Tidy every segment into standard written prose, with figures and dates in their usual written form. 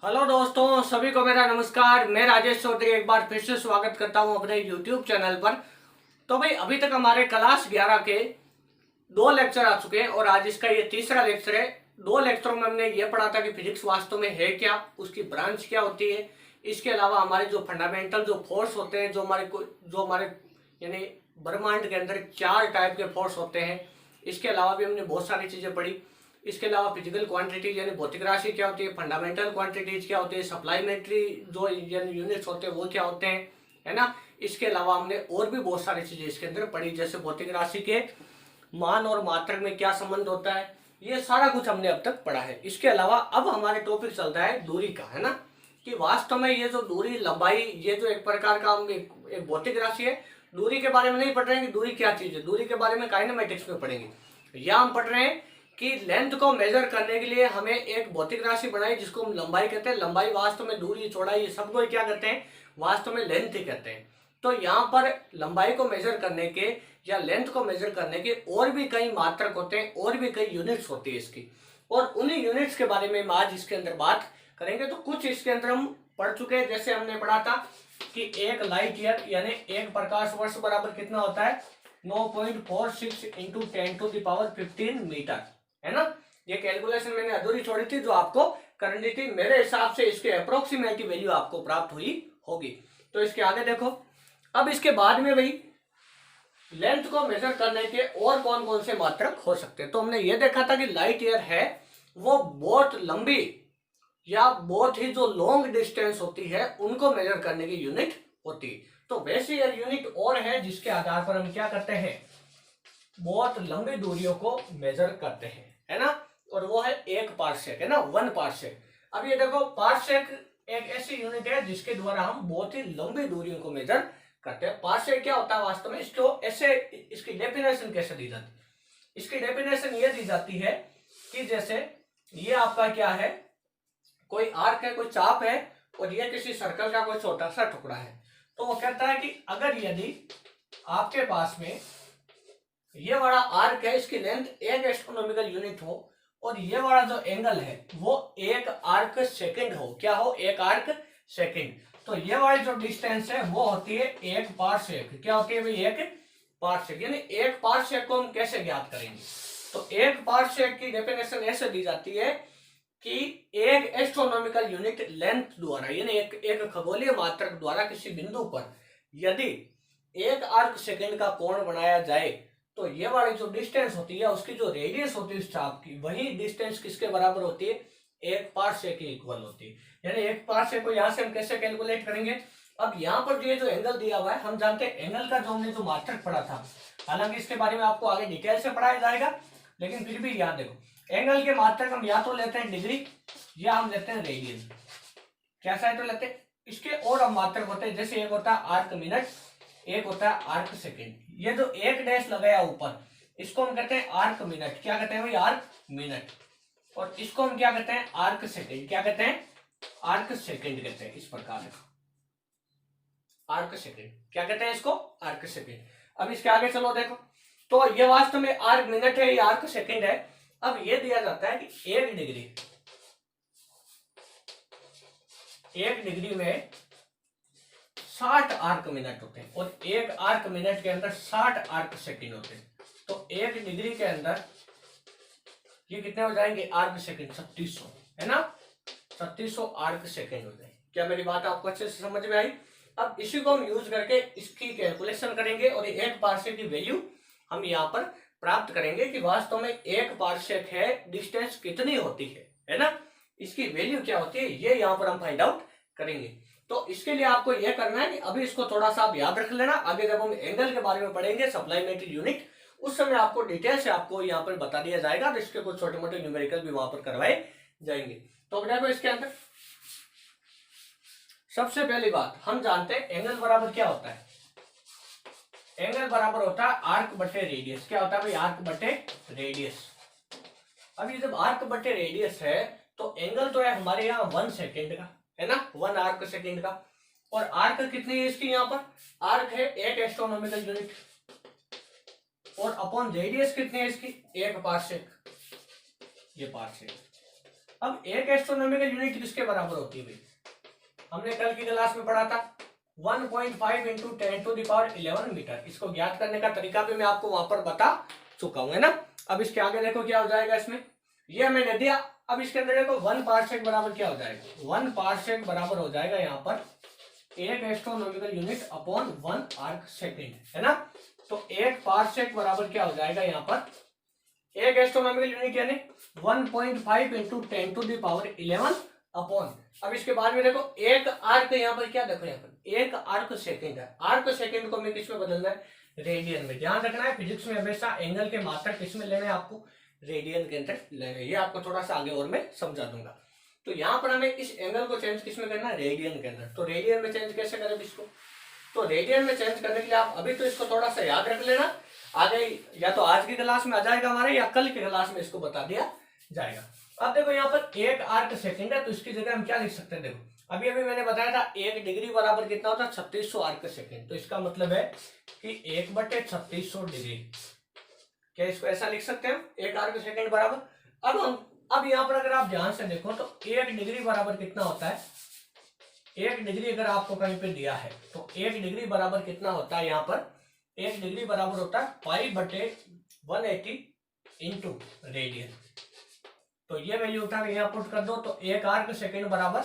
Hello दोस्तों, सभी को मेरा नमस्कार। मैं राजेश चौधरी एक बार फिर से स्वागत करता हूं अपने यूट्यूब चैनल पर। तो भाई अभी तक हमारे क्लास 11 के 2 लेक्चर आ चुके हैं और आज इसका ये तीसरा लेक्चर है। 2 लेक्चरों में हमने ये पढ़ा था कि फिजिक्स वास्तव में है क्या, उसकी ब्रांच क्या होती है। इसके अलावा हमारे जो फंडामेंटल जो फोर्स होते हैं, जो हमारे यानी ब्रह्मांड के अंदर 4 टाइप के फोर्स होते हैं। इसके अलावा भी हमने बहुत सारी चीज़ें पढ़ी। इसके अलावा फिजिकल क्वांटिटी यानी भौतिक राशि क्या होती है, फंडामेंटल क्वांटिटीज क्या होती है, सप्लाइमेंट्री जो यानी यूनिट्स होते हैं वो क्या होते हैं, है ना। इसके अलावा हमने और भी बहुत सारी चीजें इसके अंदर पढ़ी, जैसे भौतिक राशि के मान और मात्रक में क्या संबंध होता है, ये सारा कुछ हमने अब तक पढ़ा है। इसके अलावा अब हमारे टॉपिक चलता है दूरी का, है ना, कि वास्तव में ये जो दूरी लंबाई ये जो एक प्रकार का एक भौतिक राशि है। दूरी के बारे में नहीं पढ़ रहे हैं कि दूरी क्या चीज है, दूरी के बारे में काइनेमेटिक्स में पढ़ेंगे। या हम पढ़ रहे हैं कि लेंथ को मेजर करने के लिए हमें एक भौतिक राशि बनाई जिसको हम लंबाई कहते हैं। लंबाई वास्तव में दूरी चौड़ाई सबको क्या कहते हैं, वास्तव में लेंथ ही कहते हैं। तो यहाँ पर लंबाई को मेजर करने के या लेंथ को मेजर करने के और भी कई मात्रक होते हैं, और भी कई यूनिट्स होती है इसकी, और उन्हीं यूनिट्स के बारे में हम आज इसके अंदर बात करेंगे। तो कुछ इसके अंदर हम पढ़ चुके हैं, जैसे हमने पढ़ा था कि एक लाइट ईयर यानी एक प्रकाश वर्ष बराबर कितना होता है, 9.46 इंटू 10⁻15 मीटर, है ना। ये कैलकुलेशन मैंने अधूरी छोड़ी थी जो आपको करनी थी। मेरे हिसाब से इसके अप्रोक्सीमेटिव वैल्यू आपको प्राप्त हुई होगी। तो इसके आगे देखो, अब इसके बाद में भाई लेंथ को मेजर करने के और कौन कौन से मात्रक हो सकते हैं। तो हमने ये देखा था कि लाइट ईयर है वो बहुत लंबी या बहुत ही जो लॉन्ग डिस्टेंस होती है उनको मेजर करने की यूनिट होती है। तो वैसी यूनिट और है जिसके आधार पर हम क्या करते हैं, बहुत लंबी दूरियों को मेजर करते हैं, है ना। और वो है एक पार्सेक, है ना, 1 पार्सेक। अब ये देखो, पार्सेक एक ऐसी यूनिट है जिसके द्वारा हम बहुत ही लंबी दूरियों को मेजर करते हैं। पार्सेक क्या होता है वास्तव में, इसको ऐसे इसकी डेफिनेशन कैसे दी जाती है, इसकी डेफिनेशन ये दी जाती है कि जैसे ये आपका क्या है, कोई आर्क है, कोई चाप है, और ये किसी सर्कल का कोई छोटा सा टुकड़ा है। तो वो कहता है कि अगर यदि आपके पास में ये वाला आर्क है, इसकी लेंथ 1 एस्ट्रोनॉमिकल यूनिट हो, और ये वाला जो एंगल है वो 1 आर्क सेकंड हो, क्या हो, 1 आर्क सेकंड। तो ये वाली जो डिस्टेंस है वो होती है 1 पार्सेक। क्या होती है भाई, 1 पार्सेक। यानी 1 पार्सेक को हम कैसे ज्ञात करेंगे, तो 1 पार्सेक की डेफिनेशन ऐसे दी जाती है कि 1 एस्ट्रोनॉमिकल यूनिट लेंथ द्वारा यानी एक खगोलीय मात्रक द्वारा किसी बिंदु पर यदि 1 आर्क सेकंड का कोण बनाया जाए तो ये वाली जो डिस्टेंस होती है उसकी जो रेडियस होती है उस चाप की, वही डिस्टेंस किसके बराबर होती है, 1 पार्सेक के इक्वल होती है। यानी 1 पार्सेक को यहाँ से हम कैसे कैलकुलेट करेंगे। अब यहाँ पर ये जो एंगल दिया हुआ है, हम जानते हैं एंगल का जो हमने जो मात्रक पढ़ा था, हालांकि इसके बारे में आपको आगे डिटेल से पढ़ाया जाएगा, लेकिन फिर भी याद देखो, एंगल के मात्रक हम या तो लेते हैं डिग्री या हम लेते हैं रेडियन। कैसा है तो लेते हैं, इसके और हम मात्रक होते हैं, जैसे एक होता है आर्क मिनट, एक होता है आर्क सेकंड। ये जो एक डैश लगाया ऊपर इसको हम कहते हैं आर्क मिनट। क्या कहते हैं भाई, आर्क मिनट। और इसको हम क्या कहते हैं, आर्क सेकंड। क्या कहते हैं, आर्क सेकंड कहते हैं। इस प्रकार आर्क सेकंड क्या कहते हैं, इसको आर्क सेकंड। अब इसके आगे चलो देखो, तो ये वास्तव में आर्क मिनट है, ये आर्क सेकंड है। अब ये दिया जाता है कि 1 डिग्री में 60 आर्क मिनट होते हैं, और 1 आर्क मिनट के अंदर 60 आर्क सेकंड होते हैं। तो 1 डिग्री के अंदर ये कितने हो जाएंगे, आर्क सेकंड 3600, है ना, 3600 आर्क सेकंड हो जाएंगे। क्या मेरी बात आपको अच्छे से समझ में आई। अब इसी को हम यूज करके इसकी कैलकुलेशन करेंगे और 1 पार्सेक की वैल्यू हम यहाँ पर प्राप्त करेंगे कि वास्तव में 1 पार्सेक है डिस्टेंस कितनी होती है ना, इसकी वैल्यू क्या होती है, ये यहाँ पर हम फाइंड आउट करेंगे। तो इसके लिए आपको यह करना है कि अभी इसको थोड़ा सा आप याद रख लेना, आगे जब हम एंगल के बारे में पढ़ेंगे, सप्लाइमेंट्री यूनिट, उस समय आपको डिटेल से आपको यहाँ पर बता दिया जाएगा, तो इसके कुछ छोटे मोटे न्यूमेरिकल भी वहां पर करवाए जाएंगे। तो अब देखो इसके अंदर सबसे पहली बात हम जानते हैं एंगल बराबर क्या होता है। एंगल बराबर होता है आर्क बटे रेडियस। क्या होता है भाई, आर्क बटे रेडियस। अब ये जब आर्क बटे रेडियस है तो एंगल तो है हमारे यहाँ 1 सेकेंड का, है ना, 1 आर्क सेकेंड का। और आर्क कितनी है इसकी, यहाँ पर आर्क है 1 एस्ट्रोनॉमिकल यूनिट, और अपॉन रेडियस कितनी है इसकी, 1 पार्सेक, ये पार्सेक। अब एक एस्ट्रोनॉमिकल यूनिट किसके बराबर होती है भाई? हमने कल की क्लास में पढ़ा था 1.5 इंटू 10⁻11 मीटर। इसको ज्ञात करने का तरीका भी मैं आपको वहां पर बता चुका हूं, है ना। अब इसके आगे देखो क्या हो जाएगा इसमें, ये मैंने दिया। अब इसके अंदर देखो 1 पार्सेक बराबर क्या हो जाएगा, 1 पार्सेक बराबर हो जाएगा यहाँ पर 1 astronomical unit upon 1 arc second, है ना। तो 1 पार्सेक बराबर क्या हो जाएगा यहाँ पर, 1 एस्ट्रोनॉमिकल यूनिट यानी 1.5 इंटू 10⁻11 अपॉन। अब इसके बाद में देखो एक आर्क, यहाँ पर क्या देखो, यहाँ पर एक आर्क सेकेंड है। आर्क सेकेंड को हमें किसमें बदलना है, रेडियन में। ध्यान रखना है फिजिक्स में हमेशा एंगल के मात्रक किसमें लेने हैं, आपको रेडियन के अंदर लेने। ये आपको थोड़ा सा आगे और मैं समझा दूंगा। तो यहाँ पर हमें इस एंगल को चेंज किसमें करना है, रेडियन के अंदर। तो रेडियन में चेंज कैसे करें इसको, तो रेडियन में चेंज करने के लिए आप अभी तो इसको थोड़ा सा याद रख लेना, आगे या तो आज की क्लास में आ जाएगा हमारे, या कल की क्लास में इसको बता दिया जाएगा। अब देखो यहाँ पर एक आर्क सेकेंड है, तो इसकी जगह हम क्या लिख सकते हैं, देखो अभी अभी मैंने बताया था 1 डिग्री बराबर कितना होता है, 3600 आर्क सेकेंड। तो इसका मतलब है कि 1/3600 डिग्री, क्या इसको ऐसा लिख सकते हैं हम, 1 आर्क सेकेंड बराबर। अब यहाँ पर अगर आप ध्यान से देखो तो 1 डिग्री बराबर कितना होता है, 1 डिग्री अगर आपको कहीं पे दिया है तो 1 डिग्री बराबर कितना होता है, यहाँ पर 1 डिग्री बराबर होता है π/180 इंटू रेडियन। तो ये वैल्यू उठा के यहाँ पुट कर दो, तो 1 आर्क सेकेंड बराबर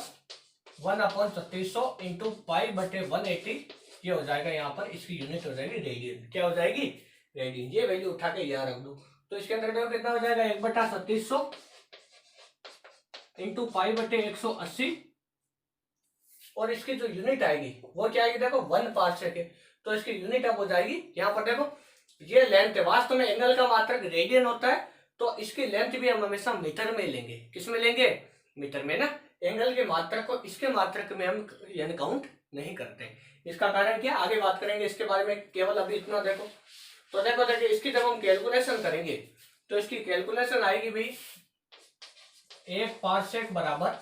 1/3600 इंटू π/180, ये हो जाएगा यहाँ पर, इसकी यूनिट हो जाएगी रेडियन। क्या हो जाएगी, रेडियन। ये वैल्यू उठा के यहाँ रख दो, तो इसके अंदर देखो कितना हो जाएगा, 1/3600 इंटू π/180, और इसकी जो यूनिट आएगी वो क्या आएगी, देखो 1 पार्सेक है, तो इसकी यूनिट अब हो जाएगी, यहाँ पर देखो ये लेंथ है। वास्तव में एंगल का मात्रक रेडियन होता है, तो इसकी लेंथ भी हम हमेशा मीटर में लेंगे। किस में लेंगे, मीटर में ना। एंगल के मात्रक को इसके मात्रक में हम यानी काउंट नहीं करते। इसका कारण क्या, आगे बात करेंगे इसके बारे में, केवल अभी इतना देखो। तो देखो देखिए इसकी जब हम कैलकुलेशन करेंगे तो इसकी कैलकुलेशन आएगी भी 1 पार्सेक बराबर,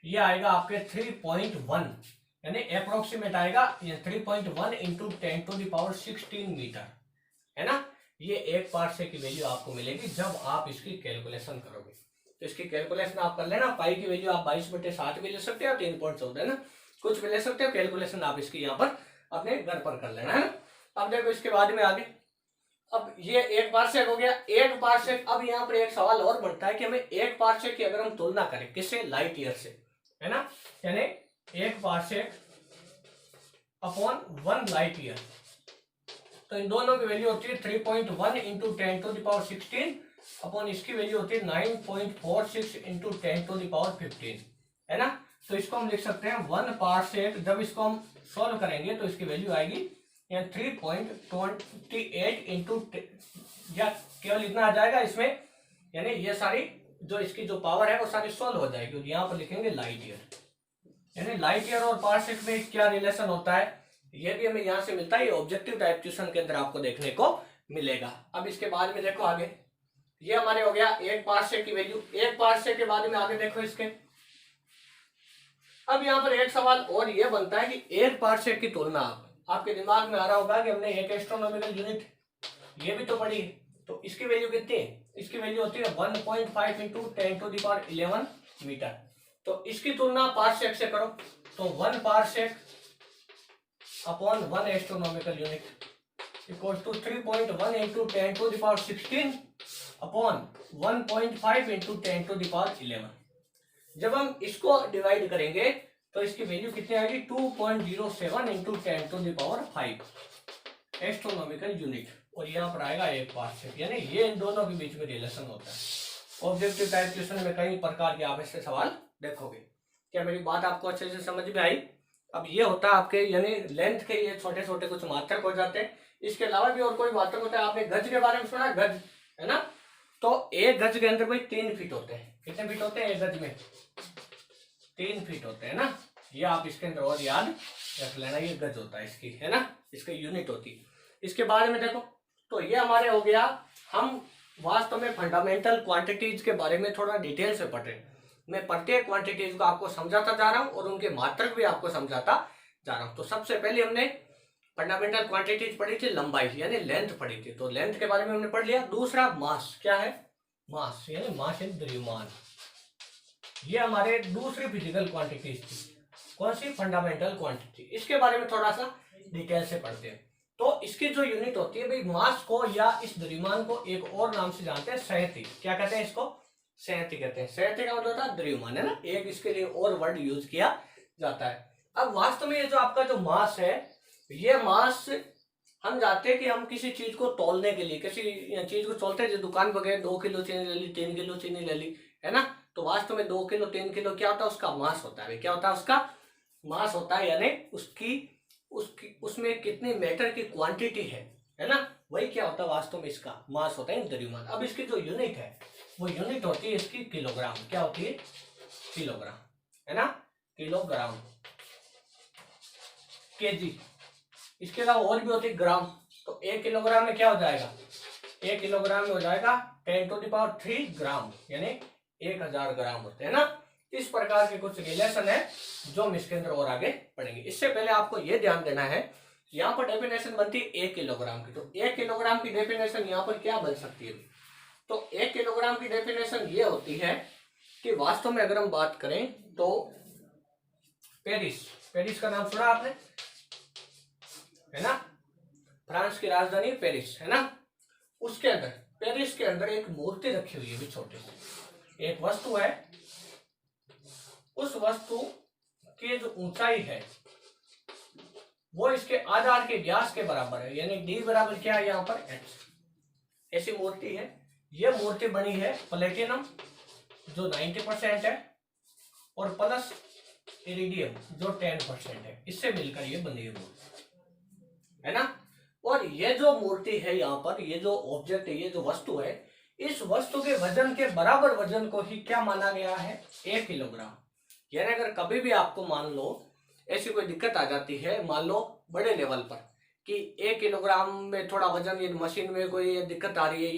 ये आएगा आपके 3.1, यानी अप्रोक्सीमेट आएगा ये 3.1 इंटू 10⁻16 मीटर, है ना। ये 1 पार्सेक की वैल्यू आपको मिलेगी जब आप इसकी कैलकुलेशन करोगे। तो इसकी कैलकुलेशन आप कर लेना, पाई की वैल्यू आप 22/7 भी ले सकते हो, 3.14 है ना, कुछ भी ले सकते हो। कैलकुलेशन आप इसकी यहाँ पर अपने घर पर कर लेना, है ना। अब देखो इसके बाद में आगे, अब ये 1 पार्सेक हो गया, 1 पार्सेक। अब यहाँ पर एक सवाल और बनता है कि हमें 1 पार्सेक की अगर हम तुलना करें किससे, लाइट ईयर से, है ना, यानी 1 पार्सेक अपॉन 1 लाइट ईयर, तो इन दोनों की वैल्यू होती है 3.1 इंटू 10⁻16 अपॉन इसकी वैल्यू होती है 9.46 इंटू 10⁻15, है ना। तो इसको हम लिख सकते हैं 1 पार्सेक। जब इसको हम सॉल्व करेंगे तो इसकी वैल्यू आएगी 3.28 इंटू, या केवल इतना आ जाएगा इसमें, यानी ये सारी जो इसकी जो पावर है वो सारी सॉल्व हो जाएगी। और यहाँ पर लिखेंगे लाइट ईयर, यानी लाइट ईयर और पार्सेक में क्या रिलेशन होता है, ये भी हमें यहाँ से मिलता है। ये ऑब्जेक्टिव टाइप क्वेश्चन के अंदर आपको देखने को मिलेगा। अब इसके बाद में देखो आगे, ये हमारे हो गया 1 पार्सेक की वैल्यू। 1 पार्सेक के बाद में आगे देखो इसके, अब यहाँ पर एक सवाल और ये बनता है कि 1 पार्सेक की तुलना, आपके दिमाग में आ रहा होगा कि हमने 1 एस्ट्रोनॉमिकल यूनिट ये भी तो पढ़ी है, तो इसकी वैल्यू कितनी है, इसकी वैल्यू होती है 1.5 इंटू 10⁻11 मीटर। तो इसकी तुलना पार्सेक से करो, तो 1 parsec upon 1 astronomical unit equal to 3.1 into 10⁻16 upon 1.5 into 10⁻11। जब हम इसको डिवाइड करेंगे तो इसकी वैल्यू कितनी आएगी, 2.07 इंटू 10⁵ एस्ट्रोनॉमिकल यूनिट, और यहाँ पर आएगा 1 पार्सेक। यानी ये इन दोनों के बीच में रिलेशन होता है। ऑब्जेक्टिव टाइप क्वेश्चन में कई प्रकार के आप ऐसे सवाल देखोगे। क्या मेरी बात आपको अच्छे से समझ में आई। अब ये होता है आपके, यानी लेंथ के ये छोटे छोटे कुछ मात्रक हो जाते हैं। इसके अलावा भी और कोई मात्रक होता है। आपने गज के बारे में सुना है, गज, है ना। तो एक गज के अंदर कोई 3 फीट होते हैं। कितने फीट होते हैं एक गज में, 3 फीट होते हैं ना। ये आप इसके अंदर और याद रख लेना, ये गज होता है इसकी, है ना, इसकी यूनिट होती है। इसके बारे में देखो, तो ये हमारे हो गया, हम वास्तव में फंडामेंटल क्वांटिटीज के बारे में थोड़ा डिटेल से पढ़ रहे हैं। मैं प्रत्येक क्वांटिटीज को आपको समझाता जा रहा हूँ और उनके मात्रक भी आपको समझाता जा रहा हूँ। तो सबसे पहले हमने फंडामेंटल क्वांटिटीज पढ़ी थी, लंबाई यानी लेंथ पढ़ी थी, तो लेंथ के बारे में हमने पढ़ लिया। दूसरा मास, क्या है, मास यानी मास इन द्रव्यमान, ये हमारे दूसरी फिजिकल क्वांटिटीज थी। कौन सी? Fundamental quantity. इसके बारे में थोड़ा सा डिटेल से पढ़ते हैं। तो इसकी जो यूनिट होती है भाई, मास को या इस द्रव्यमान को एक और नाम से जानते हैं, संहति। क्या कहते हैं इसको? संहति कहते हैं। संहति का मतलब होता है द्रव्यमान, है ना। एक इसके लिए और वर्ड यूज किया जाता है। अब वास्तव में ये जो आपका जो मास है, ये मास हम जानते हैं कि हम किसी चीज को तौलने के लिए, किसी चीज को तौलते हैं, जो दुकान पर गए 2 किलो चीनी ले ली, 3 किलो चीनी ले ली, है ना। तो वास्तव में 2 किलो 3 किलो क्या होता है? उसका मास होता है। क्या होता है? उसका मास होता है, यानी उसमें कितनी मैटर की क्वांटिटी है ना। वही क्या होता है? वास्तव में इसका मास होता है द्रव्यमान। अब इसकी जो यूनिट है, वो यूनिट होती है इसकी किलोग्राम। क्या होती है? किलोग्राम, है ना। Kilogram, KG. इसके अलावा और भी होती है ग्राम। तो 1 किलोग्राम में क्या हो जाएगा? 1 किलोग्राम में हो जाएगा 10⁻³ ग्राम, यानी 1000 ग्राम होते हैं ना। इस प्रकार के कुछ रिलेशन है जो हम इसके अंदर और आगे पढ़ेंगे। इससे पहले आपको यह ध्यान देना है, यहाँ पर डेफिनेशन बनती है 1 किलोग्राम की। तो 1 किलोग्राम की डेफिनेशन यहाँ पर क्या बन सकती है? तो 1 किलोग्राम की डेफिनेशन ये होती है कि वास्तव में अगर हम बात करें तो पेरिस का नाम सुना आपने, है ना। फ्रांस की राजधानी पेरिस, है ना। उसके अंदर, पेरिस के अंदर एक मूर्ति रखी हुई है, छोटी सी एक वस्तु है। उस वस्तु की जो ऊंचाई है वो इसके आधार के व्यास के बराबर है, यानी डी बराबर क्या है यहाँ पर? h। ऐसी मूर्ति है। यह मूर्ति बनी है प्लेटिनम जो 90% है, और प्लस इरिडियम जो 10% है। इससे मिलकर ये बनी है मूर्ति, है ना। और ये जो मूर्ति है यहाँ पर, ये जो ऑब्जेक्ट है, ये जो वस्तु है, इस वस्तु के वजन के बराबर वजन को ही क्या माना गया है? 1 किलोग्राम। यानी अगर कभी भी आपको मान लो ऐसी कोई दिक्कत आ जाती है, मान लो बड़े लेवल पर, कि 1 किलोग्राम में थोड़ा वजन, ये मशीन में कोई दिक्कत आ रही है,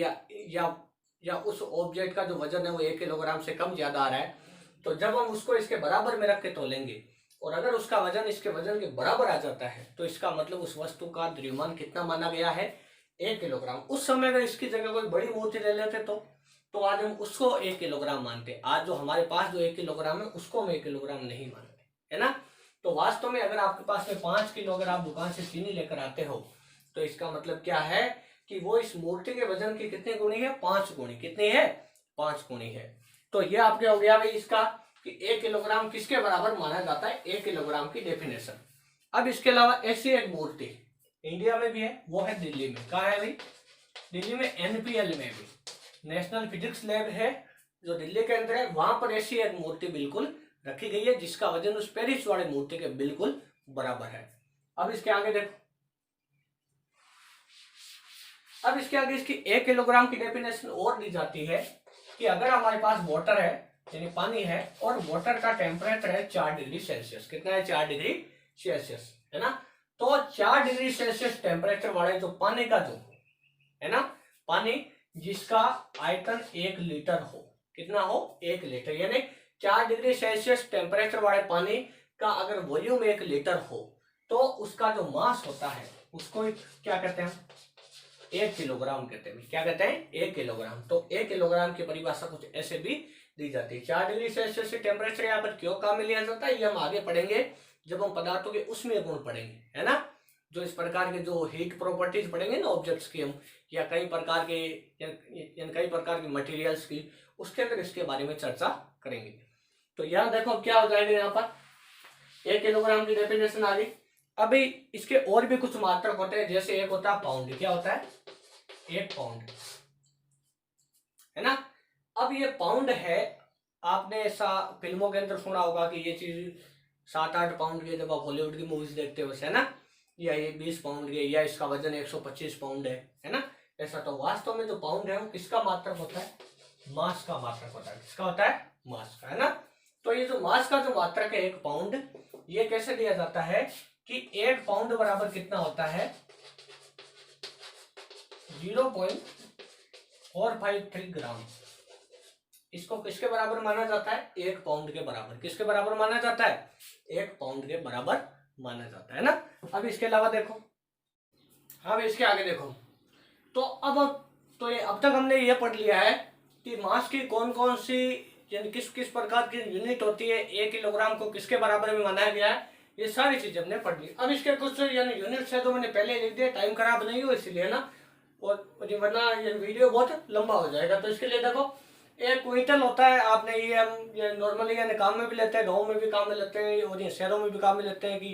या उस ऑब्जेक्ट का जो वजन है वो 1 किलोग्राम से कम ज्यादा आ रहा है, तो जब हम उसको इसके बराबर में रख के तोलेंगे और अगर उसका वजन इसके वजन के बराबर आ जाता है, तो इसका मतलब उस वस्तु का द्रव्यमान कितना माना गया है? 1 किलोग्राम। उस समय अगर इसकी जगह कोई बड़ी मूर्ति ले लेते तो आज हम उसको 1 किलोग्राम मानते। आज जो हमारे पास जो 1 किलोग्राम है उसको हम 1 किलोग्राम नहीं मानते, है ना। तो वास्तव में अगर आपके पास में 5 किलो अगर आप दुकान से चीनी लेकर आते हो, तो इसका मतलब क्या है कि वो इस मूर्ति के वजन की कितनी गुणी है? 5 गुणी। कितनी है? 5 गुणी है। तो ये आपने हो गया भाई इसका कि 1 किलोग्राम किसके बराबर माना जाता है? 1 किलोग्राम की डेफिनेशन। अब इसके अलावा ऐसी एक मूर्ति इंडिया में भी है, वो है दिल्ली में। कहाँ है भाई? दिल्ली में NPL में भी, नेशनल फिजिक्स लैब है जो दिल्ली के अंदर है। वहां पर ऐसी एक मूर्ति बिल्कुल रखी गई है जिसका वजन उस पेरिस वाले मूर्ति के बिल्कुल बराबर है। अब इसके आगे देखो, अब इसके आगे इसकी 1 किलोग्राम की डेफिनेशन और दी जाती है कि अगर हमारे पास वाटर है, यानी पानी है, और वाटर का टेम्परेचर है 4 डिग्री सेल्सियस। कितना है? 4 डिग्री सेल्सियस, है ना। तो 4 डिग्री सेल्सियस टेम्परेचर वाले जो पानी का जो है ना, पानी जिसका आयतन 1 लीटर हो, कितना हो? 1 लीटर। यानी 4 डिग्री सेल्सियस टेम्परेचर वाले पानी का अगर वॉल्यूम 1 लीटर हो, तो उसका जो मास होता है उसको क्या कहते हैं? 1 किलोग्राम कहते हैं। क्या कहते हैं? 1 किलोग्राम। तो 1 किलोग्राम की परिभाषा कुछ ऐसे भी दी जाती है। 4 डिग्री सेल्सियस से टेम्परेचर यहाँ पर क्यों काम में लिया जाता है, ये हम आगे पढ़ेंगे जब हम पदार्थों के उष्मीय गुण पढ़ेंगे, है ना। जो इस प्रकार के जो हीट प्रॉपर्टीज पढ़ेंगे ना ऑब्जेक्ट्स की हम, या कई प्रकार के मटेरियल्स की, उसके अंदर इसके बारे में चर्चा करेंगे। तो यहाँ देखो क्या हो जाएगा, यहाँ पर 1 किलोग्राम की डेफिनेशन आ गई। अभी इसके और भी कुछ मात्रक होते हैं, जैसे एक होता है पाउंड। क्या होता है? 1 पाउंड, है ना। अब ये पाउंड है, आपने ऐसा फिल्मों के अंदर सुना होगा कि ये चीज 7-8 पाउंड की, जब आप हॉलीवुड की मूवीज देखते हो, है ना, या ये 20 पाउंड की, या इसका वजन 125 पाउंड है ना। ऐसा तो वास्तव में जो पाउंड है वो किसका मात्रक होता है? मास का मात्रक होता है। किसका होता है? मास का, है ना। तो ये जो मास का जो मात्रक है 1 पाउंड, ये कैसे दिया जाता है कि 1 पाउंड बराबर कितना होता है? 0.453 ग्राम। इसको किसके बराबर माना जाता है? 1 पाउंड के बराबर। किसके बराबर माना जाता है? 1 पाउंड के बराबर माना जाता है ना। अब इसके अलावा देखो, अब इसके आगे देखो, तो अब तक हमने ये पढ़ लिया है कि मास की कौन कौन सी यानी किस किस प्रकार की यूनिट होती है, 1 किलोग्राम को किसके बराबर में माना गया है, ये सारी चीजें हमने पढ़ ली। अब इसके कुछ यानी यूनिट्स है तो मैंने पहले लिख दिया, टाइम खराब नहीं हो इसलिए ना, और वरना ये वीडियो बहुत लंबा हो जाएगा। तो इसके लिए देखो, 1 क्विंटल होता है, आपने ये हम ये नॉर्मली यानी काम में भी लेते हैं, गाँव में भी काम में लेते हैं और ये शहरों में भी काम में लेते हैं कि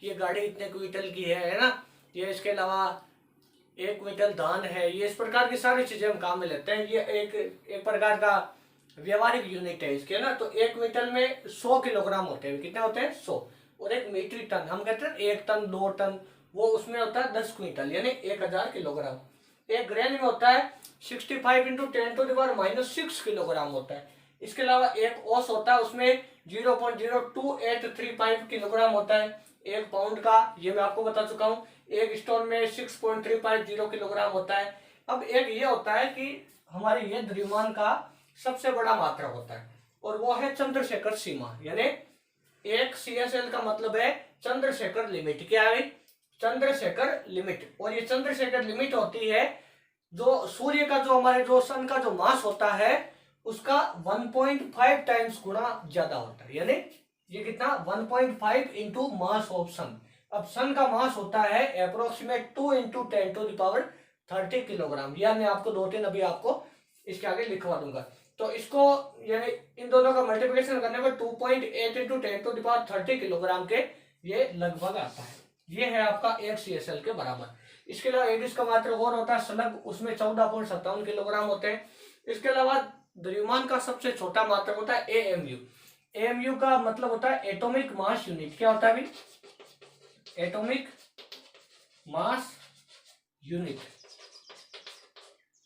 ये गाड़ी इतने क्विंटल की है ना। ये इसके अलावा 1 क्विंटल धान है, ये इस प्रकार की सारी चीजें हम काम में लेते हैं। ये एक प्रकार का व्यवहारिक यूनिट है इसके ना। तो 1 क्विंटल में 100 किलोग्राम होते हैं, कितने होते हैं 100। और 1 मीट्रिक टन हम कहते हैं 1 टन 2 टन, वो उसमें होता है 10 क्विंटल यानी 1000 किलोग्राम। 1 ग्रेन में होता है 65 इंटू 10⁻⁻6 किलोग्राम होता है। इसके अलावा 1 औस होता है, उसमें 0.02835 किलोग्राम होता है। 1 पाउंड का ये मैं आपको बता चुका हूँ। 1 स्टोन में 6.350 किलोग्राम होता है। अब एक ये होता है कि हमारे ये द्रव्यमान का सबसे बड़ा मात्रा होता है और वो है चंद्रशेखर सीमा, यानी 1 CSL का मतलब है चंद्रशेखर लिमिट। क्या है? चंद्रशेखर लिमिट। और ये चंद्रशेखर लिमिट होती है जो सूर्य का जो हमारे जो सन का जो मास होता है उसका 1.5 टाइम्स गुणा ज्यादा होता है, यानी ये कितना 1.5 इंटू मास ऑफ सन। अब सन का मास होता है अप्रोक्सीमेट 2 इंटू 10⁻30 किलोग्राम। यह मैं आपको 2-3 अभी आपको इसके आगे लिखवा दूंगा। तो इसको यानी इन दोनों का मल्टीप्लिकेशन करने पर 2.8 इंटू 10⁻30 किलोग्राम के ये लगभग आता है। ये है आपका 1 CSL के बराबर। इसके अलावा एडिस का मात्रा और होता है स्लग, उसमें 14.57 किलोग्राम होते हैं। इसके अलावा द्रव्यमान का सबसे छोटा मात्रक होता है AMU। AMU का मतलब होता है एटॉमिक मास यूनिट। क्या होता है अभी? Atomic mass unit.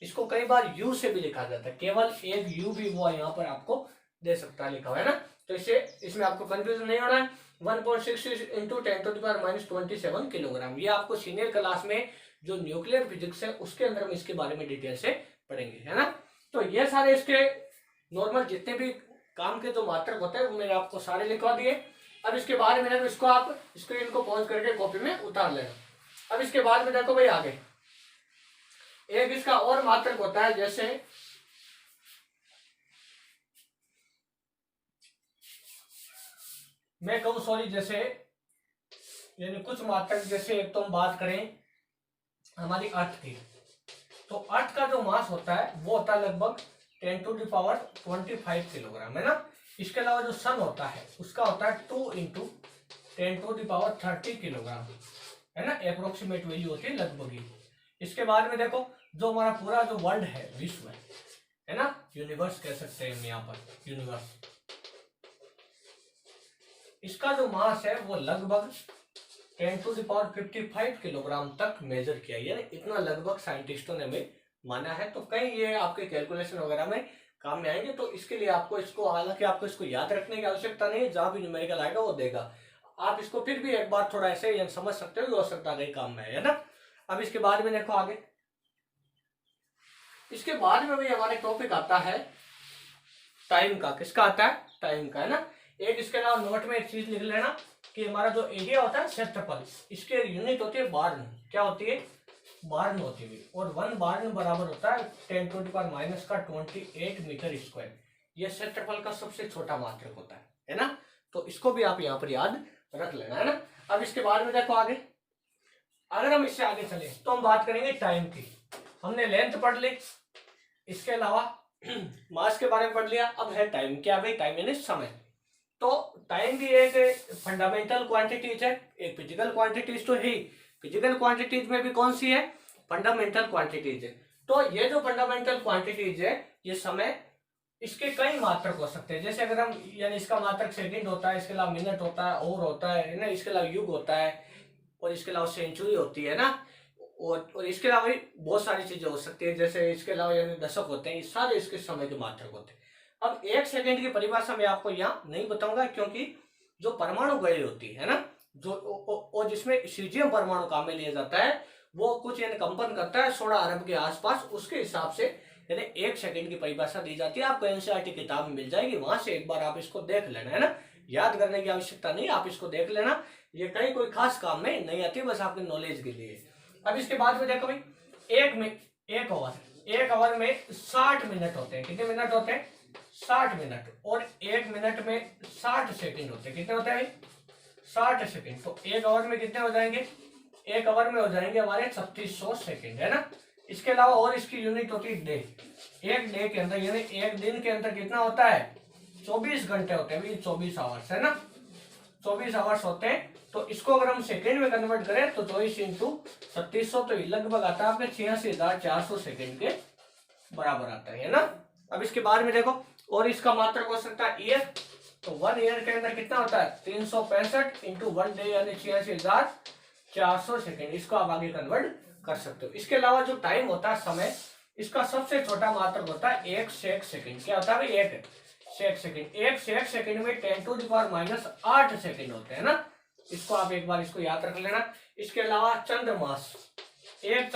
इसको कई बार U से भी लिखा जाता है, केवल एक U भी वो यहाँ पर आपको दे सकता है, लिखा हुआ है ना। तो इसमें आपको कंफ्यूजन नहीं होना है। 1.66 इंटू 10⁻27 किलोग्राम। ये आपको सीनियर क्लास में जो न्यूक्लियर फिजिक्स है उसके अंदर में इसके बारे में डिटेल से पढ़ेंगे, है ना। तो ये सारे इसके नॉर्मल जितने भी काम के जो मात्रक होते हैं वो मैंने आपको सारे लिखवा दिए। अब इसके बाद में देखो, इसको आप स्क्रीन को पॉज करके कॉपी में उतार लेना। अब इसके बाद में देखो भाई आगे एक इसका और मात्रक होता है, जैसे मैं कहूं सॉरी, जैसे यानी कुछ मात्रक, जैसे एक तो हम बात करें हमारी अर्थ की, तो अर्थ का जो मास होता है वो होता है लगभग 10⁻25 किलोग्राम, है ना। इसके अलावा जो सन होता है उसका होता है 2 इंटू 10⁻30 किलोग्राम, है ना। अप्रोक्सीमेट वैल्यू होती है लगभग ही। इसके बाद में देखो जो हमारा पूरा जो वर्ल्ड है, विश्व है ना, यूनिवर्स कह सकते हैं हम यहाँ पर, यूनिवर्स, इसका जो मास है वो लगभग 10⁻55 किलोग्राम तक मेजर किया, यानी इतना लगभग साइंटिस्टों ने हमें माना है। तो कहीं ये आपके कैलकुलेशन वगैरह में काम में आएंगे। तो इसके लिए आपको इसको, हालांकि आपको इसको याद रखने की आवश्यकता नहीं है, जहां भी न्यूमेरिकल आएगा वो देगा, आप इसको फिर भी एक बार थोड़ा ऐसे समझ सकते हो, हो सकता है काम में, है ना। अब इसके बाद में देखो आगे, इसके बाद में भी हमारे टॉपिक आता है टाइम का। किसका आता है? टाइम का, है ना। एक इसके अलावा नोट में एक चीज लिख लेना कि हमारा जो एरिया होता है क्षेत्रफल, इसके यूनिट होती है बार्न। क्या होती है? बार्न होती है। और 1 बार्न बराबर होता है 10⁻⁻28 मीटर स्क्वायर। यह क्षेत्रफल का सबसे छोटा मात्रक होता है ना। तो इसको भी आप यहाँ पर याद रख लेना, है ना। अब इसके बाद में देखो आगे, अगर हम इससे आगे चले तो हम बात करेंगे टाइम की। हमने लेंथ पढ़ ली, इसके अलावा मास के बारे में पढ़ लिया। अब है टाइम। क्या भाई? टाइम यानी समय। तो टाइम भी एक फंडामेंटल क्वांटिटीज है, एक फिजिकल क्वांटिटीज तो है ही। फिजिकल क्वांटिटीज में भी कौन सी है? फंडामेंटल क्वांटिटीज है। तो ये जो फंडामेंटल क्वांटिटीज है, ये समय, इसके कई मात्रक हो सकते हैं। जैसे अगर हम यानी इसका मात्रक सेकंड होता है, इसके अलावा मिनट होता है, और होता है ना, इसके अलावा युग होता है, और इसके अलावा सेंचुरी होती है ना, और इसके अलावा भी बहुत सारी चीजें हो सकती है। जैसे इसके अलावा यानी दशक होते हैं, ये सारे इसके समय के मात्रक होते हैं। अब 1 सेकंड की परिभाषा मैं आपको यहाँ नहीं बताऊंगा, क्योंकि जो परमाणु गति होती है ना, जो और जिसमें सीजियम परमाणु काम में लिया जाता है, वो कुछ यानी कंपन करता है 16 अरब के आसपास, उसके हिसाब से यानी 1 सेकंड की परिभाषा दी जाती है। आपको एनसीईआरटी किताब में मिल जाएगी, वहां से एक बार आप इसको देख लेना, है ना। याद करने की आवश्यकता नहीं, आप इसको देख लेना, ये कहीं कोई खास काम में नहीं आती, बस आपके नॉलेज के लिए। अब इसके बाद में देखो भाई, एक ओवर में 60 मिनट होते हैं। कितने मिनट होते हैं? 60 मिनट, और 1 मिनट में 60 सेकंड होते हैं। कितने होते हैं भाई? 60 सेकंड। तो 1 आवर में कितने हो जाएंगे? 1 आवर में हो जाएंगे हमारे 3600 सेकंड, है ना। इसके अलावा और इसकी यूनिट होती है डे। एक डे के अंदर यानी एक दिन के अंदर कितना होता है? 24 घंटे होते हैं, 24 आवर्स, है ना। 24 आवर्स होते हैं। तो इसको अगर हम सेकंड में कन्वर्ट करें तो 24 इंटू 3600, तो लगभग आता है आपके 86,400 सेकंड के बराबर आता है ना। अब इसके बाद में देखो, और इसका मात्रक हो सकता है ईयर। तो 1 ईयर के अंदर कितना होता है? 365 इंटू 1 डे यानी 86,400 सेकंड। इसको आप आगे कन्वर्ट कर सकते हो। इसके अलावा जो टाइम होता है, समय, इसका सबसे छोटा मात्रक होता है 1 सेक सेकंड। क्या होता है भाई? 1 सेक सेकंड। 1 सेक सेकंड में 10⁻⁸ सेकंड होते हैं ना। इसको आप एक बार इसको याद रख लेना। इसके अलावा चंद्रमास, एक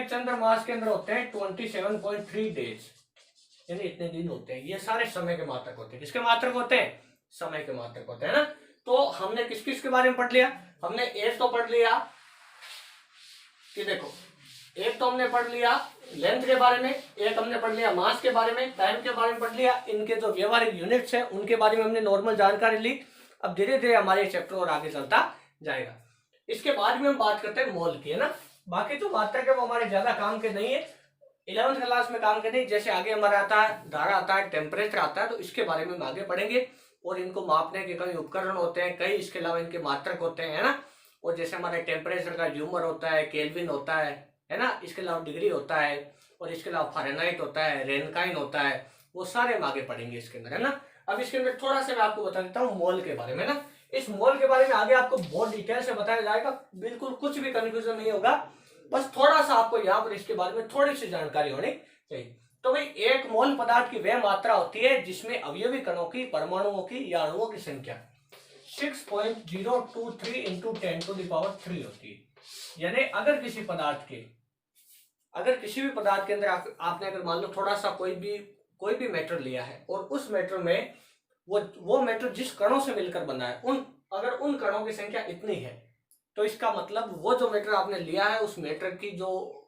चंद्रमास के अंदर होते हैं 27.3 डेज, यानी इतने दिन होते हैं। ये सारे समय के मात्रक होते हैं। किसके मात्रक होते हैं? समय के मात्रक होते हैं ना। तो हमने किस किस के बारे में पढ़ लिया? हमने एक तो पढ़ लिया कि देखो, एक तो हमने पढ़ लिया लेंथ के बारे में, एक हमने पढ़ लिया मास के बारे में, टाइम के बारे में पढ़ लिया, इनके जो व्यवहारिक यूनिट्स है उनके बारे में हमने नॉर्मल जानकारी ली। अब धीरे धीरे हमारे चैप्टर और आगे चलता जाएगा। इसके बाद में हम बात करते हैं मोल की, है ना। बाकी जो मात्रक है वो हमारे ज्यादा काम के नहीं है, 11th क्लास में काम के नहीं। जैसे आगे हमारा आता है धारा आता है, टेम्परेचर आता है, तो इसके बारे में हम आगे पढ़ेंगे। और इनको मापने के कई उपकरण होते हैं, कई इसके अलावा इनके मात्रक होते हैं, है ना। और जैसे हमारे टेम्परेचर का ह्यूमर होता है, केल्विन होता है ना। इसके अलावा डिग्री होता है, और इसके अलावा फारेनहाइट होता है, रेनकाइन होता है, वो सारे हम आगे पढ़ेंगे इसके अंदर, है ना। अब इसके अंदर थोड़ा सा मैं आपको बता देता हूँ मोल के बारे में ना। इस मोल के बारे में आगे आपको बहुत डिटेल से बताया जाएगा, बिल्कुल कुछ भी कंफ्यूजन नहीं होगा। बस थोड़ा सा आपको यहाँ पर इसके बारे में थोड़ी सी जानकारी होनी चाहिए। तो भाई, एक मोल पदार्थ की वह मात्रा होती है जिसमें अवयवी कणों की, परमाणुओं की या अणुओं की संख्या 6.023 इंटू 10⁻³ होती है। यानी अगर किसी भी पदार्थ के अंदर आपने अगर मान लो थोड़ा सा कोई भी मैटर लिया है, और उस मैटर में वो मैटर जिस कणों से मिलकर बना है, अगर उन कणों की संख्या इतनी है, तो इसका मतलब वो जो मैटर आपने लिया है उस मैटर की जो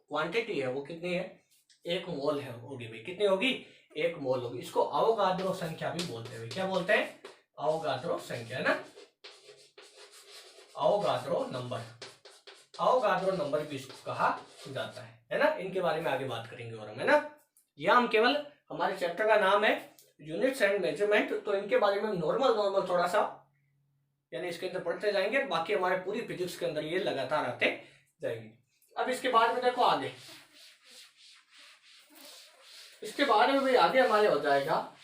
क्वांटिटी है वो कितनी है? 1 मोल है होगी भाई। कितनी होगी? 1 मोल होगी। इसको अवोगाद्रो संख्या भी बोलते हैं। क्या बोलते हैं? अवोगाद्रो संख्या, है ना। अवोगाद्रो नंबर भी इसको कहा जाता है ना। इनके बारे में आगे बात करेंगे और हम, है ना। यह हम केवल, हमारे चैप्टर का नाम है यूनिट्स एंड मेजरमेंट, तो इनके बारे में नॉर्मल थोड़ा सा यानी इसके अंदर पढ़ते जाएंगे। बाकी हमारे पूरी फिजिक्स के अंदर ये लगातार आते जाएंगे। अब इसके बाद में देखो आगे, इसके बारे में भी आगे हमारे हो जाएगा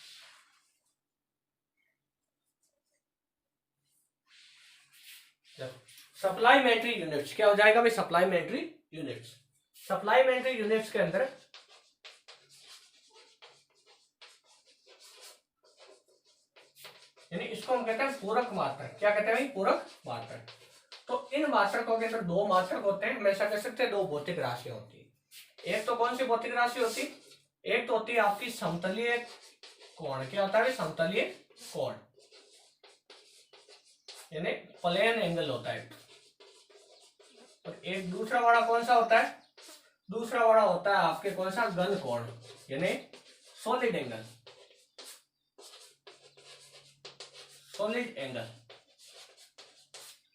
सप्लाईमेंट्री यूनिट्स। क्या हो जाएगा भाई? सप्लाईमेंट्री यूनिट्स के अंदर यानी इसको हम कहते हैं पूरक मात्रक। क्या कहते हैं भाई? पूरक मात्रक। तो इन मात्रकों के अंदर 2 मात्रक होते हैं, हमेशा कह सकते हैं 2 भौतिक राशियां होती है। एक तो कौन सी भौतिक राशि होती है? एक तो होती है आपकी समतलीय कोण। क्या होता है? समतलीय कोण, यानी प्लेन एंगल होता है। और एक दूसरा वाला कौन सा होता है? दूसरा वाला होता है आपके कौन सा? घन कोण, यानी सॉलिड एंगल।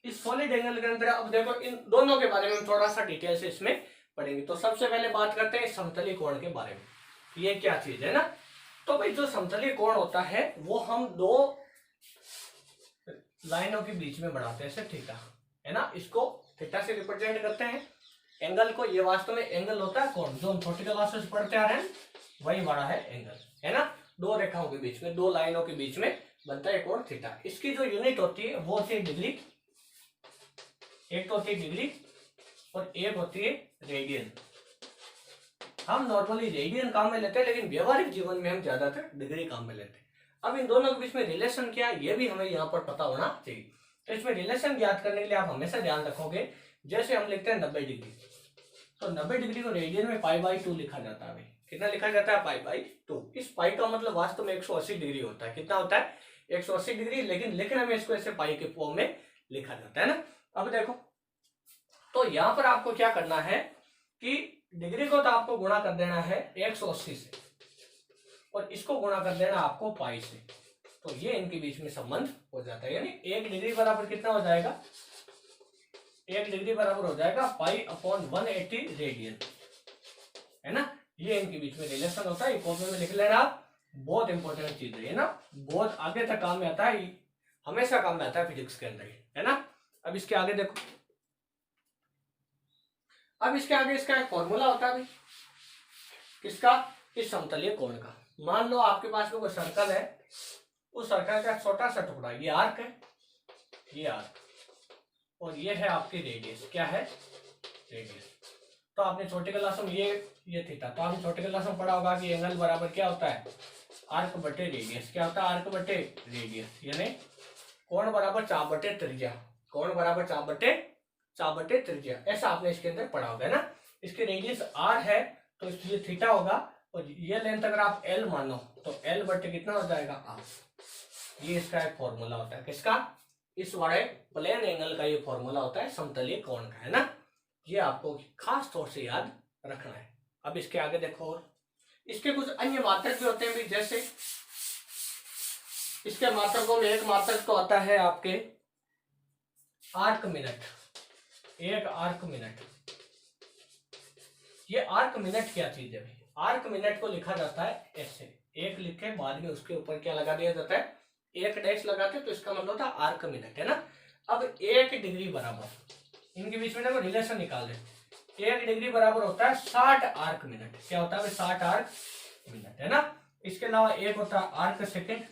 इस सॉलिड एंगल के अंदर अब देखो, इन दोनों के बारे में थोड़ा सा डिटेल से इसमें पढ़ेंगे। तो सबसे पहले बात करते हैं समतलीय कोण के बारे में। ये क्या चीज है ना। तो भाई, जो समतलीय कोण होता है वो हम 2 लाइनों के बीच में बढ़ाते हैं, ऐसे थीटा, है ना। इसको थीटा से रिप्रेजेंट करते हैं एंगल को। ये वास्तव में एंगल होता है कोण, जो हम छोटी क्लास से पढ़ते आ रहे हैं वही बड़ा है एंगल, है ना। 2 रेखाओं के बीच में, 2 लाइनों के बीच में बनता है कोण थीटा। इसकी जो यूनिट होती है वो होती है डिग्री। एक तो होती है डिग्री और एक होती है रेडियन। हम नॉर्मली रेडियन काम में लेते हैं, लेकिन व्यवहारिक जीवन में हम ज्यादातर डिग्री काम में लेते हैं। अब इन दोनों के बीच में रिलेशन क्या है ये भी हमें यहाँ पर पता होना चाहिए। तो इसमें रिलेशन ज्ञात करने के लिए आप हमेशा ध्यान रखोगे, जैसे हम लिखते हैं 90 डिग्री, तो 90 डिग्री को रेडियन में π/2 लिखा जाता है। कितना लिखा जाता है? π/2। इस पाई का मतलब वास्तव में 180 डिग्री होता है। कितना होता है? 180 डिग्री, लेकिन लिखने में इसको ऐसे पाई के फॉर्म में लिखा जाता है ना। अब देखो, तो यहाँ पर आपको क्या करना है कि डिग्री को तो आपको गुणा कर देना है 180 से, और इसको गुणा कर देना आपको पाई से, तो ये इनके बीच में संबंध हो जाता है। यानी 1 डिग्री बराबर कितना हो जाएगा, 1 डिग्री बराबर हो जाएगा पाई अपॉन 180 रेडियन, है ना। ये इनके बीच में रिलेशन होता है, कॉपी में लिख लेना आप, बहुत इंपॉर्टेंट चीज है ना, बहुत आगे तक काम में आता है, हमेशा काम में आता है फिजिक्स के अंदर, है ना। अब इसके आगे देखो, अब इसके आगे इसका एक फॉर्मूला होता है भाई, किसका, इस समतलीय कोण का। मान लो आपके पास में कोई सर्कल है, उस सर्कल का छोटा सा टुकड़ा, ये आर्क है, ये आर्क, और ये है आपकी रेडियस, क्या है, रेडियस। तो आपने छोटे क्लास में ये थीटा, तो आपने छोटे क्लास में पढ़ा होगा कि एंगल बराबर क्या होता है, आर्क बटे रेडियस। क्या होता है, आर्क बटे रेडियस, यानी कोण बराबर चाप बटे त्रिज्या, कोण बराबर चाप बटे त्रिज्या, ऐसा आपने इसके अंदर पढ़ा होगा ना। इसकी रेडियस आर है तो इसलिए थीटा होगा, और ये लेंथ अगर आप एल मानो तो एल बटे कितना हो जाएगा, आर। ये इसका एक फॉर्मूला होता है, किसका, इस वाले प्लेन एंगल का ये फॉर्मूला होता है समतलीय कोण का, है ना। ये आपको खास तौर से याद रखना है। अब इसके आगे देखो, और इसके कुछ अन्य मात्रक भी होते हैं भी, जैसे इसके मात्रकों में एक मात्रक तो आता है आपके आर्क मिनट, एक आर्क मिनट। ये आर्क मिनट क्या चीज है भाई, आर्क मिनट को लिखा जाता है ऐसे, एक लिखे बाद में उसके ऊपर क्या लगा दिया जाता है, एक डैश लगाते, तो इसका मतलब होता है आर्क मिनट, है ना। अब 1 डिग्री बराबर, इनके बीच में देखो रिलेशन निकाल दे, 1 डिग्री बराबर होता है 60 आर्क मिनट। क्या होता है, 60 आर्क मिनट, है ना। इसके अलावा एक होता है आर्क सेकेंड,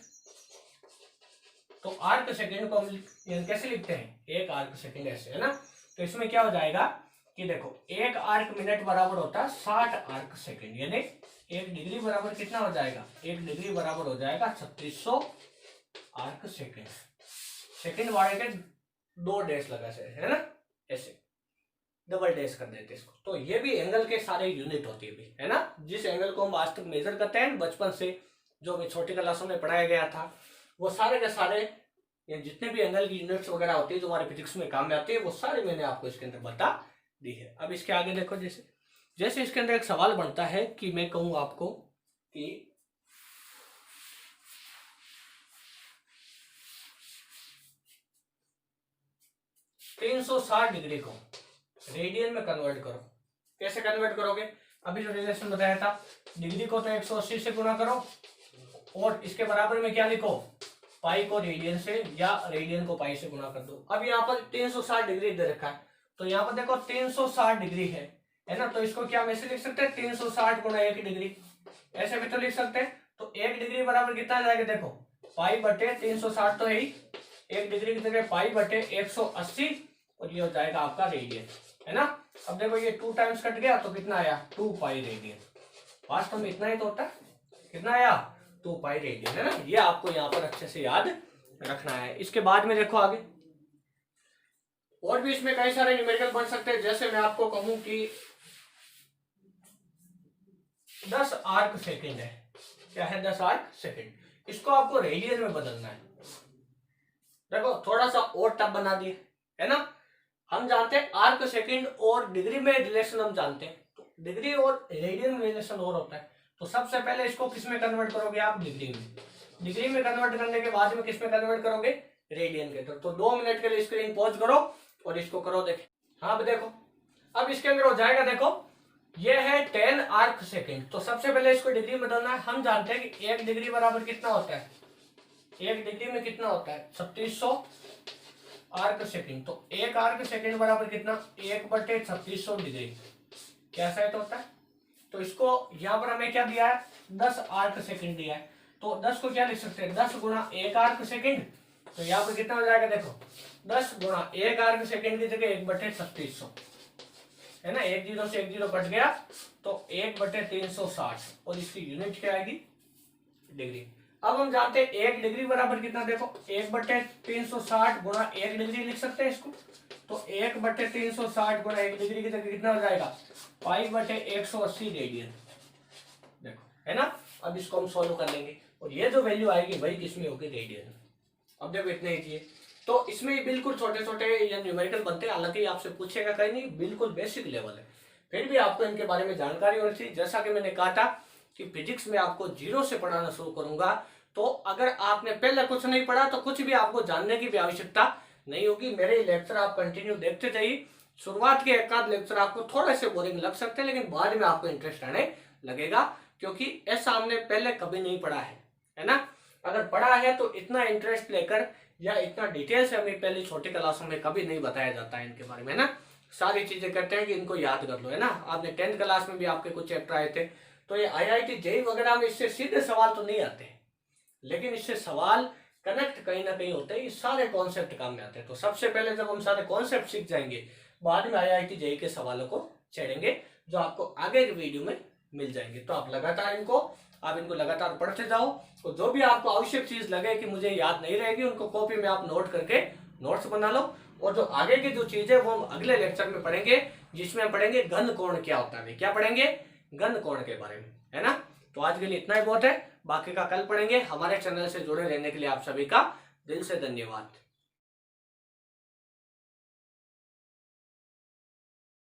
तो आर्क सेकेंड को हम कैसे लिखते हैं, 1 आर्क सेकेंड ऐसे, है ना। तो इसमें क्या हो जाएगा कि देखो 1 आर्क मिनट बराबर होता है 60 आर्क सेकेंड, यानी 1 डिग्री बराबर कितना हो जाएगा, 1 डिग्री बराबर हो जाएगा 3600 आर्क सेकेंड। सेकेंड वाले के 2 डैश लगा से, है ना, ऐसे डबल डैश कर देते इसको। तो ये भी एंगल के सारे यूनिट होती है, है ना। जिस एंगल को हम आज तक मेजर करते हैं बचपन से, जो हमें छोटी क्लासों में पढ़ाया गया था, वो सारे के सारे ये जितने भी एंगल की यूनिट्स वगैरह होती है जो हमारे फिजिक्स में काम में आती है, वो सारे मैंने आपको इसके अंदर बता दी है। अब इसके आगे देखो, जैसे जैसे इसके अंदर एक सवाल बनता है कि मैं कहूँ आपको कि (360 डिग्री को रेडियन में कन्वर्ट करो। कैसे कन्वर्ट करोगे, अभी जो रिलेशन बताया था, डिग्री को तो 180 से गुणा करो, और इसके बराबर में क्या लिखो, पाई को रेडियन से या रेडियन को पाई से गुणा कर दो। अब यहाँ पर 360 डिग्री दे रखा है, तो यहाँ पर देखो 360 डिग्री है ना। तो इसको क्या वैसे लिख सकते हैं, 360 गुणा 1 डिग्री, ऐसे भी तो लिख सकते हैं। तो 1 डिग्री बराबर कितना आ जाएगा, देखो पाई बटे 360 तो है ही, 1 डिग्री की जगह पाई बटे 180, और ये हो जाएगा आपका रेडियन, है ना। अब देखो ये 2 टाइम्स कट गया तो कितना आया, 2 पाई रेडियन। वास्तव में इतना ही तो होता है, कितना आया, 2 पाई रेडियन, है ना। ये आपको यहाँ पर अच्छे से याद रखना है। इसके बाद में देखो आगे, और भी इसमें कई सारे न्यूमेरिकल बन सकते हैं। जैसे मैं आपको कहूं कि 10 आर्क सेकेंड है, क्या है, 10 आर्क सेकेंड, इसको आपको रेडियन में बदलना है। देखो थोड़ा सा और टफ बना दिए, है ना। हम जानते हैं आर्क सेकेंड और डिग्री में रिलेशन हम जानते हैं, तो डिग्री और रेडियन में रिलेशन और होता है। तो सबसे पहले इसको किस में कन्वर्ट करोगे आप, डिग्री में। डिग्री में कन्वर्ट करने के बाद में किस में कन्वर्ट करोगे, रेडियन के। तो 2 मिनट के लिए स्क्रीन पॉज करो और इसको करो, देखें। हाँ अब देखो, अब इसके अंदर हो जाएगा, देखो ये है 10 आर्क सेकेंड। तो सबसे पहले इसको डिग्री में बदलना है। हम जानते हैं कि 1 डिग्री बराबर कितना होता है, 1 डिग्री में कितना होता है, 3600 आर्क सेकेंड। तो 1 आर्क सेकेंड बराबर कितना, 1/3600 डिग्री, कैसा है तो होता है। तो इसको यहाँ पर हमें क्या दिया है, 10 आर्क सेकेंड दिया है। तो 10 को क्या लिख सकते हैं, 10 गुणा 1 आर्क सेकेंड। तो यहाँ पर कितना हो जाएगा, देखो 10 गुणा 1 आर्क सेकेंड की जगह 1/3600, है ना। 1 0 से 1 0 कट गया, तो 1/360, और इसकी यूनिट क्या आएगी, डिग्री। अब हम जानते हैं 1 डिग्री बराबर कितना, देखो 1/360 गुणा 1 डिग्री लिख सकते हैं इसको। तो 1/360 गुणा 1 डिग्री की जगह कितना हो जाएगा, π/180 रेडियन, देखो, है ना। अब इसको हम सॉल्व कर लेंगे, और ये जो वैल्यू आएगी भाई किसमें होगी, रेडियन। अब देखो इतने ही चाहिए। तो इसमें बिल्कुल छोटे छोटे या न्यूमेरिकल बनते हैं, हालांकि आपसे पूछेगा कहीं नहीं, बिल्कुल बेसिक लेवल है, फिर भी आपको इनके बारे में जानकारी होनी चाहिए। जैसा कि मैंने कहा था कि फिजिक्स में आपको जीरो से पढ़ाना शुरू करूंगा, तो अगर आपने पहले कुछ नहीं पढ़ा तो कुछ भी आपको जानने की भी आवश्यकता नहीं होगी। मेरे लेक्चर आप कंटिन्यू देखते जाइए। शुरुआत के एक आध लेक्चर आपको थोड़े से बोरिंग लग सकते हैं, लेकिन बाद में आपको इंटरेस्ट आने लगेगा, क्योंकि ऐसा हमने पहले कभी नहीं पढ़ा है ना। अगर पढ़ा है तो इतना इंटरेस्ट लेकर या इतना डिटेल से हमें पहले छोटी क्लासों में कभी नहीं बताया जाता है इनके बारे में, है ना। सारी चीजें कहते हैं कि इनको याद कर लो, है ना। आपने 10th क्लास में भी आपके कुछ चैप्टर आए थे, तो ये IIT जेईई वगैरह में इससे सीधे सवाल तो नहीं आते, लेकिन इससे सवाल कनेक्ट कहीं ना कहीं होते हैं, ये सारे कॉन्सेप्ट काम में आते हैं। तो सबसे पहले जब हम सारे कॉन्सेप्ट सीख जाएंगे, बाद में IIT जेईई के सवालों को छेड़ेंगे, जो आपको आगे के वीडियो में मिल जाएंगे। तो आप इनको लगातार पढ़ते जाओ। तो जो भी आपको आवश्यक चीज लगे कि मुझे याद नहीं रहेगी, उनको कॉपी में आप नोट करके नोट्स बना लो। और जो आगे की जो चीज है वो हम अगले लेक्चर में पढ़ेंगे, जिसमें हम पढ़ेंगे घन कोण क्या होता है। क्या पढ़ेंगे? घन कोण के बारे में, है ना। तो आज के लिए इतना ही बहुत है, बाकी का कल पढ़ेंगे। हमारे चैनल से जुड़े रहने के लिए आप सभी का दिल से धन्यवाद।